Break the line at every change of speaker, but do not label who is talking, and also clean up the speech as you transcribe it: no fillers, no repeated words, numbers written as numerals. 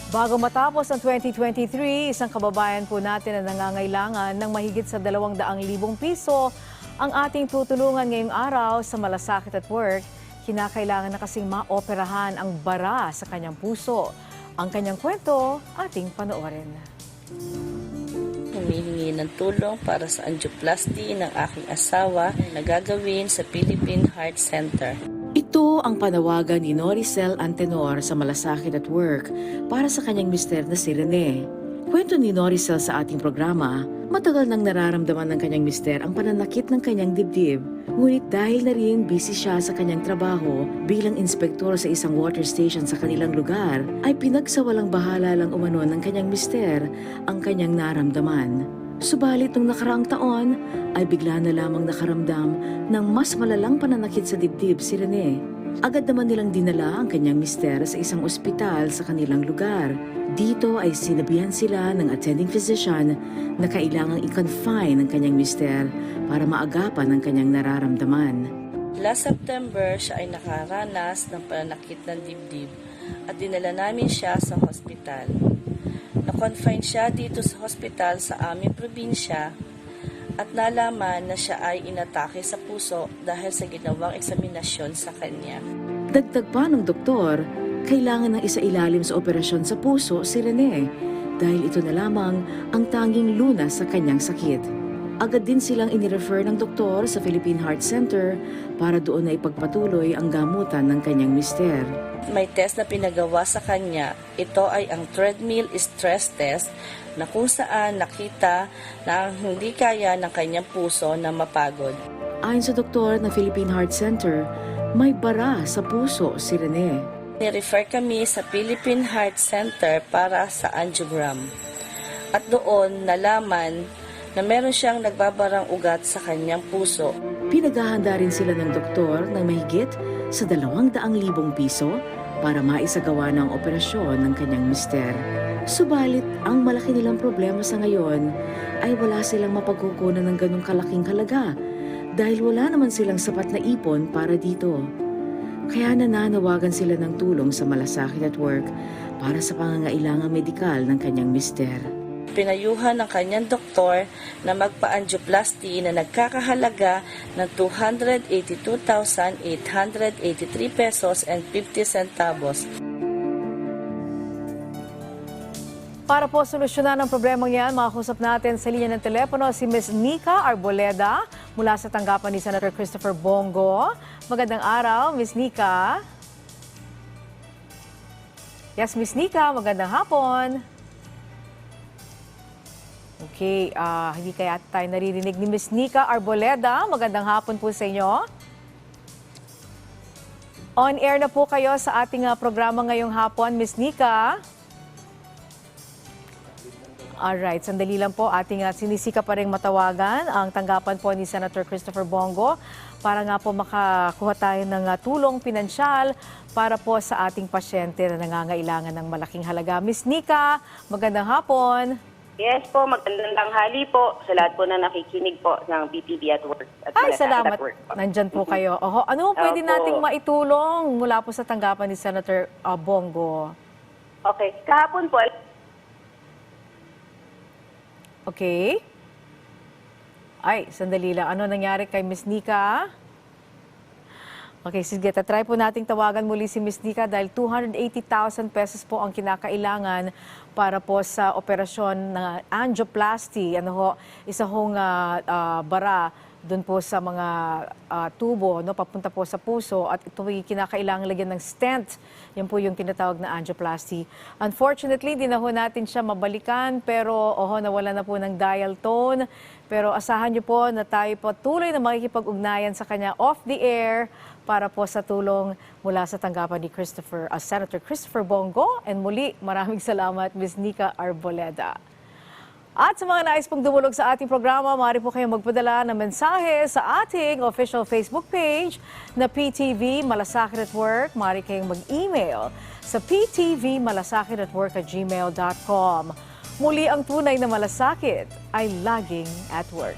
Bago matapos ang 2023, isang kababayan po natin na nangangailangan ng mahigit sa 200,000 piso ang ating tutulungan ngayong araw sa Malasakit at Work. Kinakailangan na kasing maoperahan ang bara sa kanyang puso. Ang kanyang kwento, ating panoorin.
Humihingi ng tulong para sa angioplasty ng aking asawa na gagawin sa Philippine Heart Center.
Ito ang panawagan ni Noricel Antenor sa Malasakit at Work para sa kanyang mister na si Rene. Kwento ni Noricel sa ating programa, matagal nang nararamdaman ng kanyang mister ang pananakit ng kanyang dibdib. Ngunit dahil na rin busy siya sa kanyang trabaho bilang inspektor sa isang water station sa kanilang lugar, ay pinagsawalang bahala lang umano ng kanyang mister ang kanyang naramdaman. Subalit nung nakaraang taon ay bigla na lamang nakaramdam ng mas malalang pananakit sa dibdib si Rene. Agad naman nilang dinala ang kanyang mister sa isang ospital sa kanilang lugar. Dito ay sinabihan sila ng attending physician na kailangang i-confine ang kanyang mister para maagapan ang kanyang nararamdaman.
Last September, siya ay nakaranas ng pananakit ng dibdib at dinala namin siya sa hospital. Na-confine siya dito sa hospital sa aming probinsya at nalaman na siya ay inatake sa puso dahil sa ginawang eksaminasyon sa kanya.
Dagdag pa ng doktor, kailangan ng isailalim sa operasyon sa puso si Rene dahil ito na lamang ang tanging lunas sa kanyang sakit. Agad din silang inirefer ng doktor sa Philippine Heart Center para doon na ipagpatuloy ang gamutan ng kanyang mister.
May test na pinagawa sa kanya. Ito ay ang treadmill stress test na kung saan nakita na hindi kaya ng kanyang puso na mapagod.
Ayon sa doktor ng Philippine Heart Center, may bara sa puso si Rene.
Ni-refer kami sa Philippine Heart Center para sa angiogram. At doon nalaman na meron siyang nagbabarang ugat sa kanyang puso.
Pinaghahanda rin sila ng doktor ng mahigit sa 200,000 piso para maisagawa ng operasyon ng kanyang mister. Subalit, ang malaki nilang problema sa ngayon ay wala silang mapagkukunan ng ganong kalaking halaga dahil wala naman silang sapat na ipon para dito. Kaya nananawagan sila ng tulong sa Malasakit at Work para sa pangangailangang medikal ng kanyang mister.
Pinayuhan ng kanyang doktor na magpa-angioplasty na nagkakahalaga ng 282,883 pesos and 50 centavos.
Para po solusyonan ang problemang yan, makakusap natin sa linya ng telepono si Ms. Nica Arboleda mula sa tanggapan ni Senator Christopher Bongo. Magandang araw, Ms. Nica. Yes, Ms. Nica, magandang hapon. Okay, hindi kaya tayo naririnig ni Ms. Nica Arboleda. Magandang hapon po sa inyo. On air na po kayo sa ating programa ngayong hapon, Ms. Nica. Alright, sandali lang po. Ating sinisika pa rin matawagan ang tanggapan po ni Senator Christopher Bongo para nga po makakuha tayo ng tulong pinansyal para po sa ating pasyente na nangangailangan ng malaking halaga. Ms. Nica, magandang hapon.
Yes po, magandang tanghali po sa lahat po na nakikinig po ng PTV at Work. At
Ay,
Malasakit
salamat.
at Work po.
Nandyan po kayo. Oho, ano pwede
Opo.
nating maitulong mula po sa tanggapan ni Senator Bongo?
Okay, kahapon po,
Okay. Ay, sandali lang. Ano nangyari kay Ms. Nica? Okay, sige. Try po nating tawagan muli si Ms. Nica dahil 280,000 pesos po ang kinakailangan para po sa operasyon ng angioplasty. Isa hong bara doon po sa mga tubo, papunta po sa puso at ito ay kinakailangan lagyan ng stent. Yan po yung tinatawag na angioplasty. Unfortunately, di na ho natin siya mabalikan pero nawala na po ng dial tone. Pero asahan niyo po na tayo po tuloy na makikipag-ugnayan sa kanya off the air para po sa tulong mula sa tanggapan ni Senator Christopher Bongo. And muli, maraming salamat, Ms. Nica Arboleda. At sa mga nais pong dumulog sa ating programa, maaari po kayong magpadala ng mensahe sa ating official Facebook page na PTV Malasakit at Work. Maaari kayong mag-email sa ptvmalasakit@work@gmail.com. Muli, ang tunay na malasakit ay laging at work.